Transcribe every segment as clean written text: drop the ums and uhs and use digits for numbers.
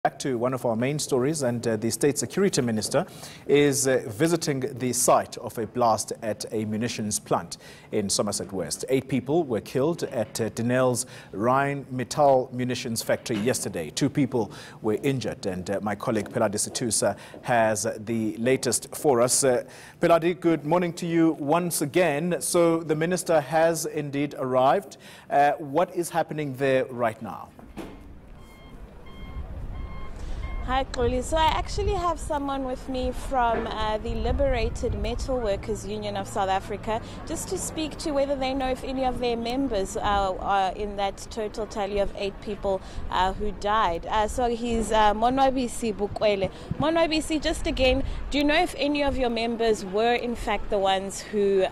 Back to one of our main stories, and the State Security Minister is visiting the site of a blast at a munitions plant in Somerset West. 8 people were killed at Denel's Rheinmetall munitions factory yesterday. 2 people were injured, and my colleague Pheladi Sethusa has the latest for us. Pheladi, good morning to you once again. So the minister has indeed arrived. What is happening there right now? Hi, Xoli. So I actually have someone with me from the Liberated Metal Workers Union of South Africa, just to speak to whether they know if any of their members are in that total tally of 8 people who died. So he's Monwabisi Bukwele. Monwabisi, just again, do you know if any of your members were in fact the ones who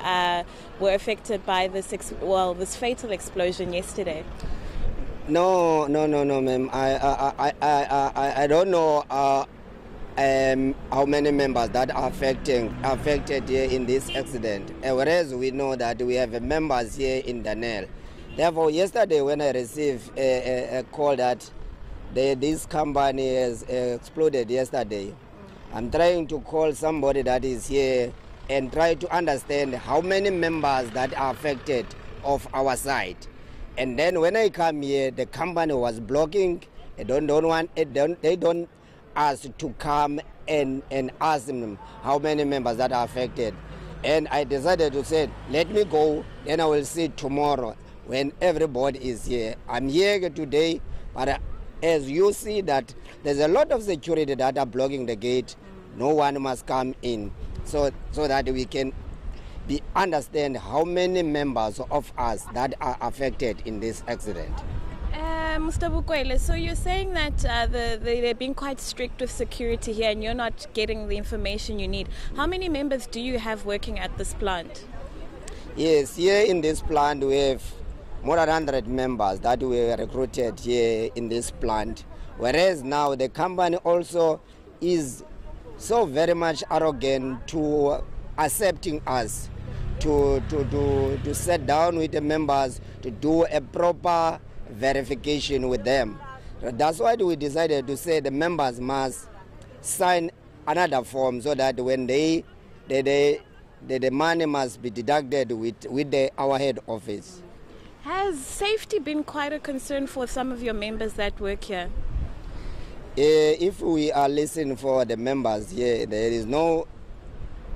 were affected by this fatal explosion yesterday? No, ma'am. I don't know how many members that are affected here in this accident. Whereas we know that we have members here in Denel. Therefore, yesterday when I received a call that this company has exploded yesterday, I'm trying to call somebody that is here and try to understand how many members that are affected of our side. And then when I come here, the company was blocking. They don't ask to come and ask them how many members that are affected. And I decided to say, let me go, then I will see tomorrow when everybody is here. I'm here today, but as you see that there's a lot of security that are blocking the gate. No one must come in, so that we can understand how many members of us that are affected in this accident. Mr. Bukwele, so you're saying that they're being quite strict with security here and you're not getting the information you need. How many members do you have working at this plant? Yes, here in this plant we have more than 100 members that were recruited here in this plant. Whereas now the company also is so very much arrogant to accepting us to sit down with the members to do a proper verification with them. That's why we decided to say the members must sign another form so that when the money must be deducted with our head office. Has safety been quite a concern for some of your members that work here? If we are listening for the members here, there is no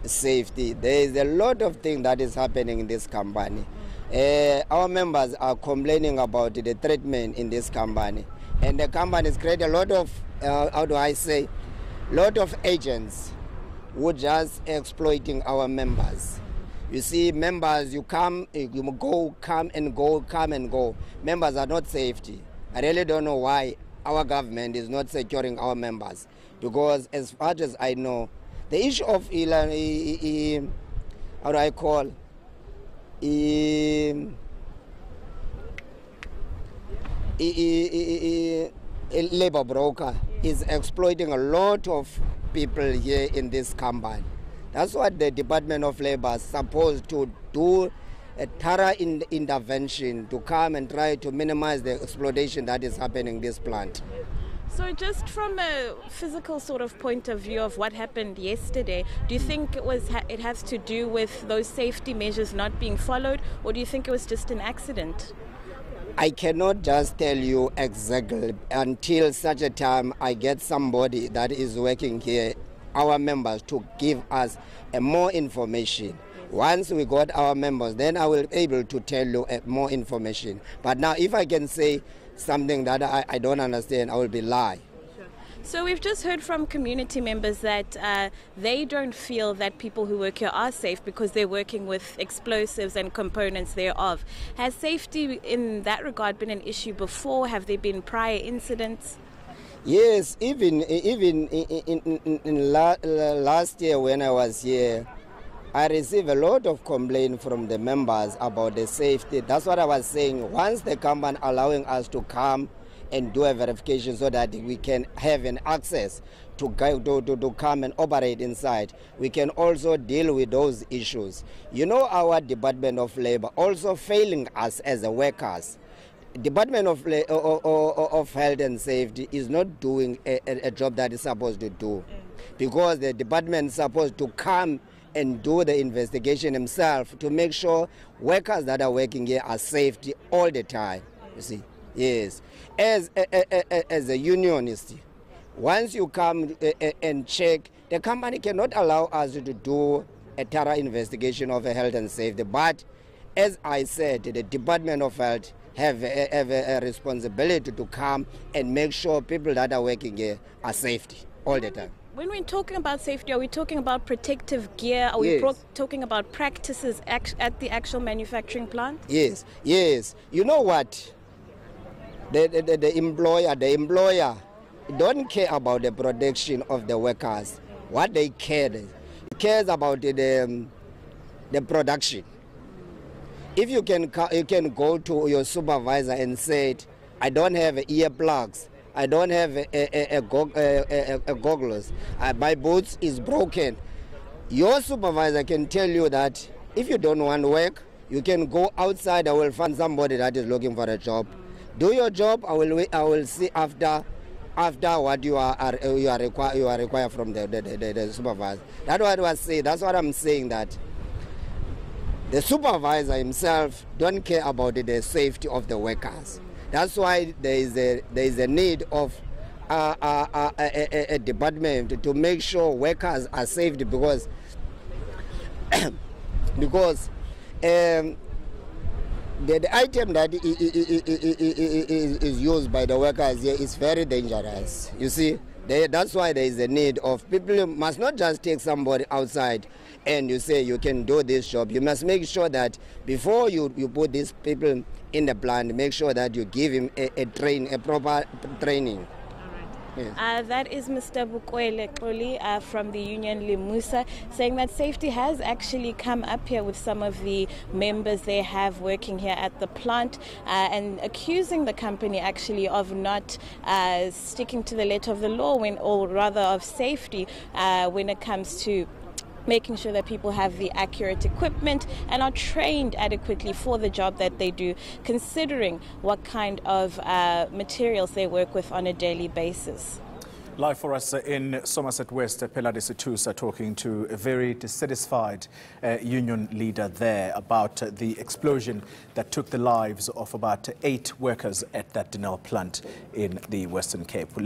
safety. There is a lot of things that is happening in this company. Our members are complaining about the treatment in this company, and the company has created a lot of lot of agents who just exploiting our members. You see, members, you come, you go, come and go. Members are not safety. I really don't know why our government is not securing our members, because as far as I know, the issue of a labor broker is exploiting a lot of people here in this company. That's what the Department of Labor is supposed to do, a thorough intervention to come and try to minimize the exploitation that is happening in this plant. So just from a physical sort of point of view of what happened yesterday, do you think it has to do with those safety measures not being followed, or do you think it was just an accident? I cannot just tell you exactly until such a time I get somebody that is working here, our members, to give us more information. Once we got our members, then I will be able to tell you more information. But now if I can say something that I don't understand, I will be lying. Sure. So we've just heard from community members that they don't feel that people who work here are safe because they're working with explosives and components thereof. Has safety in that regard been an issue before? Have there been prior incidents? Yes, even in last year when I was here, I received a lot of complaints from the members about the safety. That's what I was saying. Once the company allowing us to come and do a verification so that we can have an access to come and operate inside, we can also deal with those issues. You know, our Department of Labor also failing us as workers. Department of Health and Safety is not doing a job that it's supposed to do, because the department is supposed to come and do the investigation himself to make sure workers that are working here are safe all the time. You see, yes. As a unionist, once you come and check, the company cannot allow us to do a thorough investigation of a health and safety. But as I said, the Department of Health have a responsibility to come and make sure people that are working here are safe all the time. When we're talking about safety, are we talking about protective gear? Are we talking about practices at the actual manufacturing plant? Yes, yes. You know what? The employer don't care about the protection of the workers. What they cares about the production. If you can go to your supervisor and say, I don't have earplugs, I don't have goggles, my boots is broken. Your supervisor can tell you that if you don't want to work, you can go outside. I will find somebody that is looking for a job. Do your job. I will see after what you are required from the supervisor. That's what I was saying. That's what I'm saying, that the supervisor himself don't care about the safety of the workers. That's why there is a need of a department to make sure workers are safe, because the item that is used by the workers here is very dangerous. You see, that's why there is a need of people. Must not just take somebody outside and you say you can do this job. You must make sure that before you put these people in the plant, make sure that you give him a proper training. Yes. That is Mr. Bukwele Xoli from the union Limusa, saying that safety has actually come up here with some of the members they have working here at the plant, and accusing the company actually of not sticking to the letter of the law, or rather of safety when it comes to making sure that people have the accurate equipment and are trained adequately for the job that they do, considering what kind of materials they work with on a daily basis. Live for us in Somerset West, Pheladi Sethusa talking to a very dissatisfied union leader there about the explosion that took the lives of about 8 workers at that Denel plant in the Western Cape.